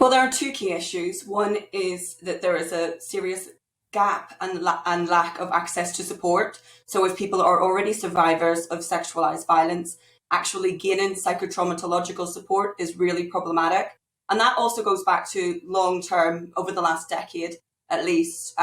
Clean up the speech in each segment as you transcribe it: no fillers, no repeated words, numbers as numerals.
Well, there are two key issues. One is that there is a serious gap and lack of access to support. So if people are already survivors of sexualized violence, actually gaining psychotraumatological support is really problematic. And that also goes back to long-term, over the last decade at least,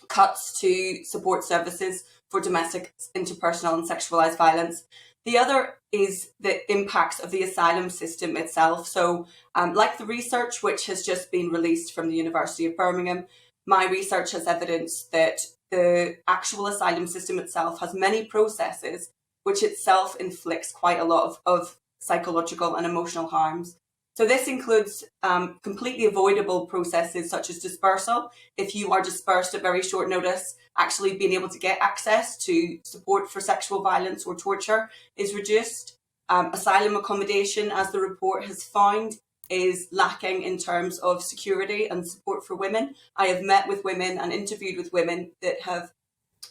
cuts to support services for domestic, interpersonal and sexualized violence. The other is the impacts of the asylum system itself. So like the research which has just been released from the University of Birmingham, my research has evidence that the actual asylum system itself has many processes which itself inflicts quite a lot of psychological and emotional harms. So this includes completely avoidable processes such as dispersal. If you are dispersed at very short notice, actually being able to get access to support for sexual violence or torture is reduced. Asylum accommodation, as the report has found, is lacking in terms of security and support for women. I have met with women and interviewed with women that have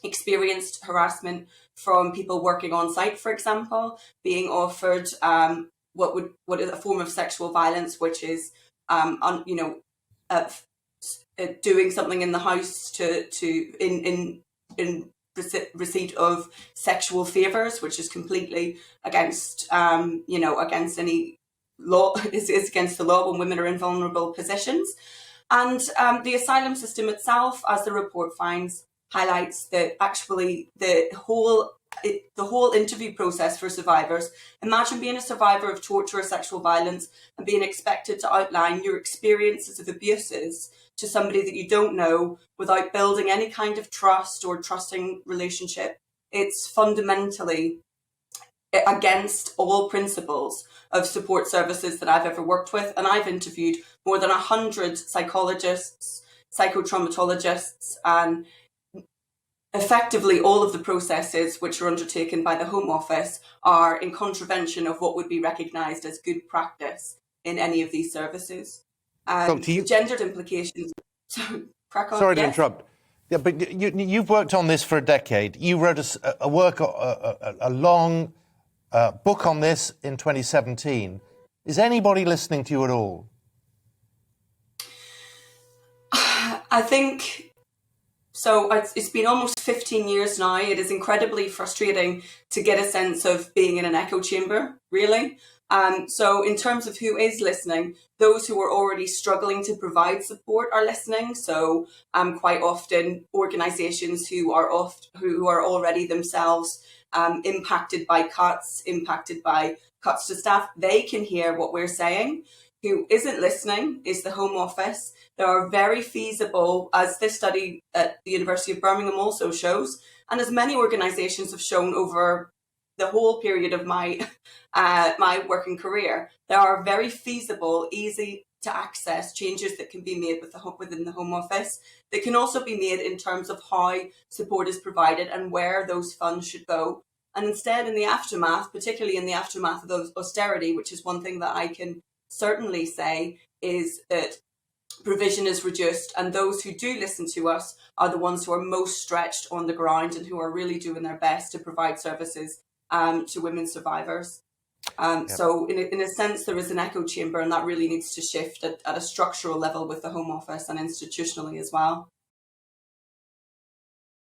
experienced harassment from people working on site, for example, being offered what is a form of sexual violence, which is doing something in the house in receipt of sexual favors, which is completely against against any law. Is against the law when women are in vulnerable positions. And the asylum system itself, as the report finds, highlights that actually the whole interview process for survivors. Imagine being a survivor of torture or sexual violence and being expected to outline your experiences of abuses to somebody that you don't know without building any kind of trust or trusting relationship. It's fundamentally against all principles of support services that I've ever worked with. And I've interviewed more than 100 psychologists, psychotraumatologists, and effectively all of the processes which are undertaken by the Home Office are in contravention of what would be recognised as good practice in any of these services. Gendered implications. Crack on. Sorry to interrupt. Yeah, but you've worked on this for a decade. You wrote a long book on this in 2017. Is anybody listening to you at all? I think so. It's been almost 15 years now. It is incredibly frustrating to get a sense of being in an echo chamber, really. So in terms of who is listening, those who are already struggling to provide support are listening. So quite often organisations who are already themselves impacted by cuts to staff, they can hear what we're saying. Who isn't listening is the Home Office. There are very feasible, as this study at the University of Birmingham also shows, and as many organisations have shown over the whole period of my my working career, there are very feasible, easy to access changes that can be made within the Home Office, that can also be made in terms of how support is provided and where those funds should go. And instead, in the aftermath, particularly in the aftermath of those austerity, which is one thing that I can certainly say, is that provision is reduced, and those who do listen to us are the ones who are most stretched on the ground and who are really doing their best to provide services to women survivors. So in a sense, there is an echo chamber, and that really needs to shift at a structural level with the Home Office and institutionally as well.